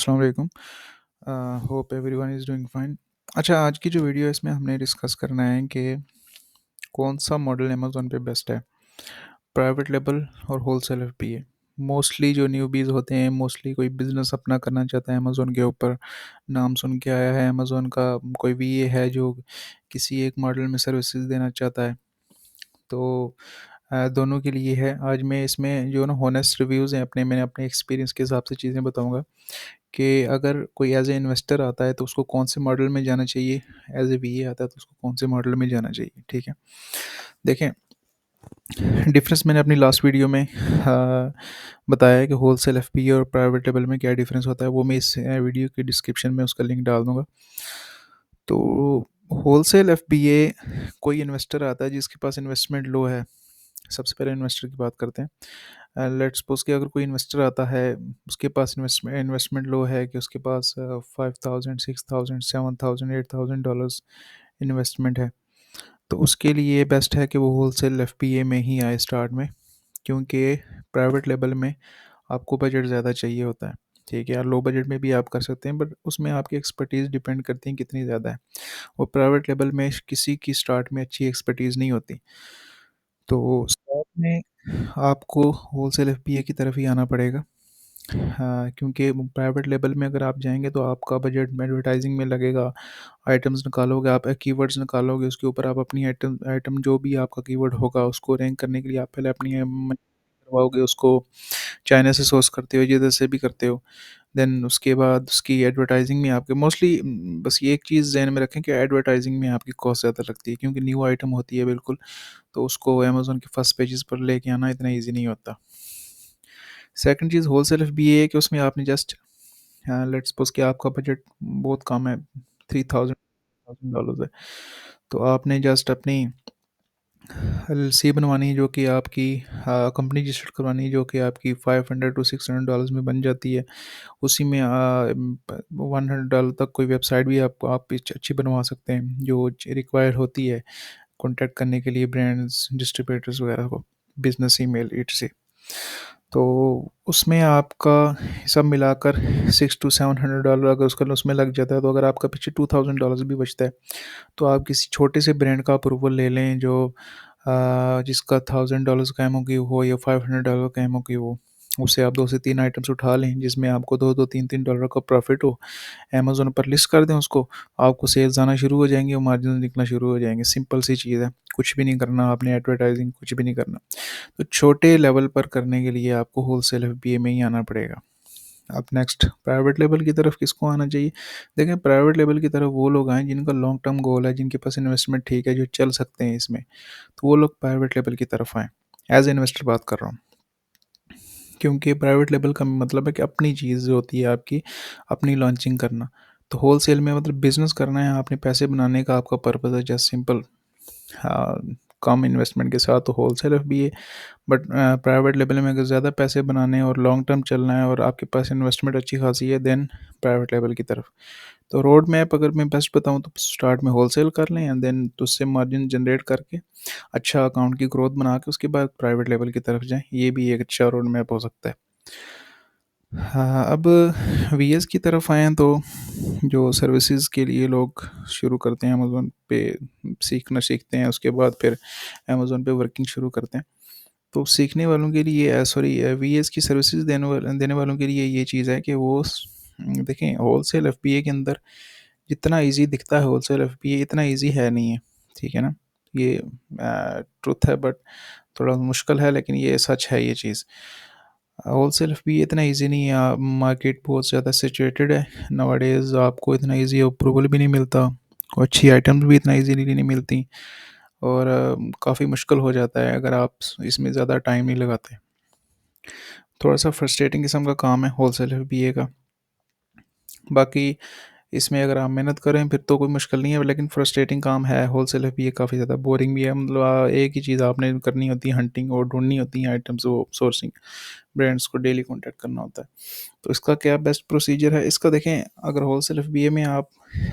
अस्सलाम वालेकुम। Hope everyone is doing fine. अच्छा, आज की जो वीडियो है इसमें हमने डिस्कस करना है कि कौन सा मॉडल अमेज़न पे बेस्ट है, प्राइवेट लेबल और होलसेल एफपीए। मोस्टली जो न्यूबीज़ होते हैं, मोस्टली कोई बिज़नेस अपना करना चाहता है अमेज़न के ऊपर, नाम सुन के आया है अमेज़न का, कोई वीए है जो किसी एक मॉडल में सर्विसेज देना चाहता है। तो दोनों के लिए है। आज मैं इसमें जो ना हॉनेस्ट रिव्यूज़ हैं मैंने अपने एक्सपीरियंस के हिसाब से चीज़ें बताऊँगा कि अगर कोई एज़ ए इन्वेस्टर आता है तो उसको कौन से मॉडल में जाना चाहिए, एज़ ए वीए आता है तो उसको कौन से मॉडल में जाना चाहिए, ठीक है? देखें, डिफरेंस मैंने अपनी लास्ट वीडियो में बताया है कि होलसेल एफपीए और प्राइवेट लेवल में क्या डिफरेंस होता है, वो मैं इस वीडियो के डिस्क्रिप्शन में उसका लिंक डाल दूँगा। तो होलसेल एफपीए, कोई इन्वेस्टर आता है जिसके पास इन्वेस्टमेंट लो है। सबसे पहले इन्वेस्टर की बात करते हैं। लेट्स सपोज़ कि अगर कोई इन्वेस्टर आता है, उसके पास इन्वेस्टमेंट लो है कि उसके पास 5000, 6000, 7000, $8000 इन्वेस्टमेंट है, तो उसके लिए बेस्ट है कि वो होलसेल एफपीए में ही आए स्टार्ट में, क्योंकि प्राइवेट लेवल में आपको बजट ज़्यादा चाहिए होता है। ठीक है, लो बजट में भी आप कर सकते हैं, बट उसमें आपकी एक्सपर्टीज़ डिपेंड करती है कितनी ज़्यादा है। और प्राइवेट लेवल में किसी की स्टार्ट में अच्छी एक्सपर्टीज़ नहीं होती। तो स्टार्ट में आपको होलसेल एफपीए की तरफ ही आना पड़ेगा। हाँ, क्योंकि प्राइवेट लेवल में अगर आप जाएँगे तो आपका बजट में एडवर्टाइज़िंग में लगेगा, आइटम्स निकालोगे आप, कीवर्ड्स निकालोगे, उसके ऊपर आप अपनी आइटम आइटम जो भी आपका कीवर्ड होगा उसको रैंक करने के लिए आप पहले अपनी करवाओगे उसको, चाइना से सोर्स करते हो, जिधर से भी करते हो। देन उसके बाद उसकी एडवर्टाइज़िंग में आपके मोस्टली बस ये एक चीज़ ज़हन में रखें कि एडवर्टाइज़िंग में आपकी कॉस्ट ज़्यादा लगती है, क्योंकि न्यू आइटम होती है बिल्कुल, तो उसको अमेज़न के फर्स्ट पेजेस पर लेके आना इतना ईज़ी नहीं होता। सेकंड चीज़ होलसेल एफबीए है कि उसमें आपने जस्ट, लेट्स सपोज़ कि आपका बजट बहुत कम है, 3000 डॉलर्स है, तो आपने जस्ट अपनी एलएलसी बनवानी है जो कि आपकी कंपनी रजिस्टर्ड करवानी है जो कि आपकी 500 टू $600 में बन जाती है। उसी में $100 तक कोई वेबसाइट भी आप अच्छी बनवा सकते हैं जो रिक्वायर्ड होती है कॉन्टैक्ट करने के लिए ब्रांड्स, डिस्ट्रीब्यूटर्स वगैरह को, बिज़नेस ईमेल ईटीसी। तो उसमें आपका सब मिलाकर $600 to $700 अगर उसका उसमें लग जाता है, तो अगर आपका पीछे $2000 भी बचता है, तो आप किसी छोटे से ब्रांड का अप्रूवल ले लें जो जिसका $1000 का एमओक्यू हो या $500 का एमओक्यू हो। उससे आप 2 से 3 आइटम्स उठा लें जिसमें आपको 2-2, $3-3 का प्रॉफ़िट हो। अमेज़न पर लिस्ट कर दें उसको, आपको सेल्स आना शुरू हो जाएँगे और मार्जिन निकलना शुरू हो जाएँगे। सिंपल सी चीज़ है, कुछ भी नहीं करना आपने, एडवर्टाइज़िंग कुछ भी नहीं करना। तो छोटे लेवल पर करने के लिए आपको होलसेल एफबीए में ही आना पड़ेगा। अब नेक्स्ट प्राइवेट लेवल की तरफ किसको आना चाहिए? देखें, प्राइवेट लेवल की तरफ वो लोग आएँ जिनका लॉन्ग टर्म गोल है, जिनके पास इन्वेस्टमेंट ठीक है, जो चल सकते हैं इसमें, तो वो लोग प्राइवेट लेवल की तरफ आएँ। एज़ ए इन्वेस्टर बात कर रहा हूँ। क्योंकि प्राइवेट लेवल का मतलब है कि अपनी चीज़ जो होती है आपकी, अपनी लॉन्चिंग करना। तो होलसेल में मतलब बिज़नेस करना है, आपने पैसे बनाने का आपका पर्पज़ है, जस्ट सिंपल। हाँ, कम इन्वेस्टमेंट के साथ तो wholesale FBA, but private level में अगर ज़्यादा पैसे बनाने हैं और लॉन्ग टर्म चलना है और आपके पास इन्वेस्टमेंट अच्छी खासी है, देन प्राइवेट लेवल की तरफ। तो रोड मैप अगर मैं बेस्ट बताऊँ तो स्टार्ट में होलसेल कर लें एंड देन तो उससे मार्जिन जनरेट करके अच्छा अकाउंट की ग्रोथ बना के उसके बाद प्राइवेट लेवल की तरफ जाएँ। ये भी एक अच्छा रोड मैप हो सकता है। हाँ, अब वीएस की तरफ आएँ तो जो सर्विसेज़ के लिए लोग शुरू करते हैं अमेज़न पे, सीखना सीखते हैं, उसके बाद फिर अमेज़न पे वर्किंग शुरू करते हैं। तो सीखने वालों के लिए सॉरी वीएस की सर्विसेज देने वालों के लिए ये चीज़ है कि वो देखें, होलसेल एफबीए के अंदर जितना इजी दिखता है होलसेल एफबीए इतना इजी है नहीं है, ठीक है ना? ये ट्रुथ है, बट थोड़ा मुश्किल है, लेकिन ये सच है ये चीज़। होलसेल एफबीए इतना इजी नहीं है, मार्केट बहुत ज़्यादा सेचुरेटेड है नवाडेज, आपको इतना इजी अप्रूवल भी नहीं मिलता और अच्छी आइटम्स भी इतना इजीली नहीं मिलती, और काफ़ी मुश्किल हो जाता है अगर आप इसमें ज़्यादा टाइम नहीं लगाते। थोड़ा सा फ्रस्ट्रेटिंग किस्म का काम है होलसेल बीए का। बाकी इसमें अगर आप मेहनत करें फिर तो कोई मुश्किल नहीं है, लेकिन फ्रस्ट्रेटिंग काम है होलसेल बीए, काफ़ी ज़्यादा बोरिंग भी है। मतलब एक ही चीज़ आपने करनी होती है, हंटिंग और ढूंढनी होती है आइटम्स, वो सोर्सिंग, ब्रांड्स को डेली कांटेक्ट करना होता है। तो इसका क्या बेस्ट प्रोसीजर है इसका? देखें, अगर होलसेल एफबीए में आप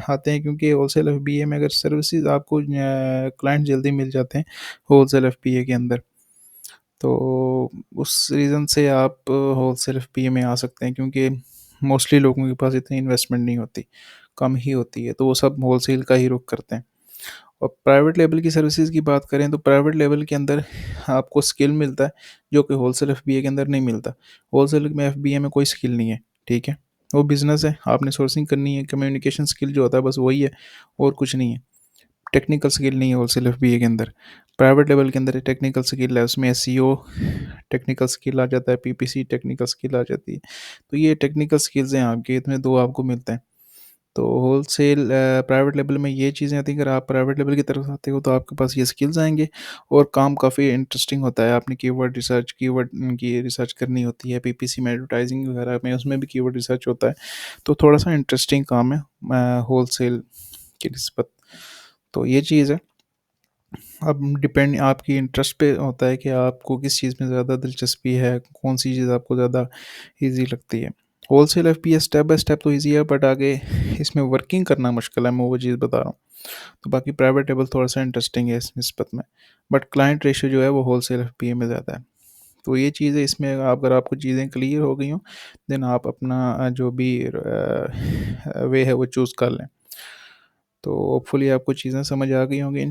आते हैं, क्योंकि होलसेल एफबीए में अगर सर्विसेज आपको क्लाइंट जल्दी मिल जाते हैं होलसेल एफबीए के अंदर, तो उस रीज़न से आप होलसेल एफपीए में आ सकते हैं, क्योंकि मोस्टली लोगों के पास इतनी इन्वेस्टमेंट नहीं होती, कम ही होती है, तो वो सब होलसेल का ही रुख करते हैं। और प्राइवेट लेवल की सर्विसेज की बात करें तो प्राइवेट लेवल के अंदर आपको स्किल मिलता है जो कि होलसेल एफबीए के अंदर नहीं मिलता। होलसेल में एफबीए में कोई स्किल नहीं है, ठीक है, वो बिजनेस है, आपने सोर्सिंग करनी है, कम्युनिकेशन स्किल जो होता है बस वही है, और कुछ नहीं है। टेक्निकल स्किल नहीं है होलसेल एफबीए के अंदर। प्राइवेट लेवल के अंदर टेक्निकल स्किल है, उसमें एसईओ टेक्निकल स्किल आ जाता है, पीपीसी टेक्निकल स्किल आ जाती है। तो ये टेक्निकल स्किल्स हैं आपके, इसमें दो आपको मिलते हैं। तो होलसेल प्राइवेट लेवल में ये चीज़ें आती हैं, अगर आप प्राइवेट लेवल की तरफ आते हो तो आपके पास ये स्किल्स आएंगे, और काम काफ़ी इंटरेस्टिंग होता है। आपने कीवर्ड की रिसर्च करनी होती है, पीपीसी में एडवर्टाइजिंग वगैरह में, उसमें भी कीवर्ड रिसर्च होता है। तो थोड़ा सा इंटरेस्टिंग काम है होलसेल की निस्बत। तो ये चीज़ है। अब डिपेंड आपकी इंटरेस्ट पे होता है कि आपको किस चीज़ में ज़्यादा दिलचस्पी है, कौन सी चीज़ आपको ज़्यादा इजी लगती है। Wholesale FPS step by step तो इजी है, बट आगे इसमें वर्किंग करना मुश्किल है, मैं वो चीज़ बता रहा हूँ। तो बाकी प्राइवेट लेवल थोड़ा सा इंटरेस्टिंग है इस निस्बत में, बट क्लाइंट रेशियो जो है वो होलसेल एफपीए में ज़्यादा है। तो ये चीज़ है इसमें, अगर आपको चीज़ें क्लियर हो गई हों देन आप अपना जो भी वे है वो चूज़ कर लें। तो होपफुली आपको चीज़ें समझ आ गई होंगी।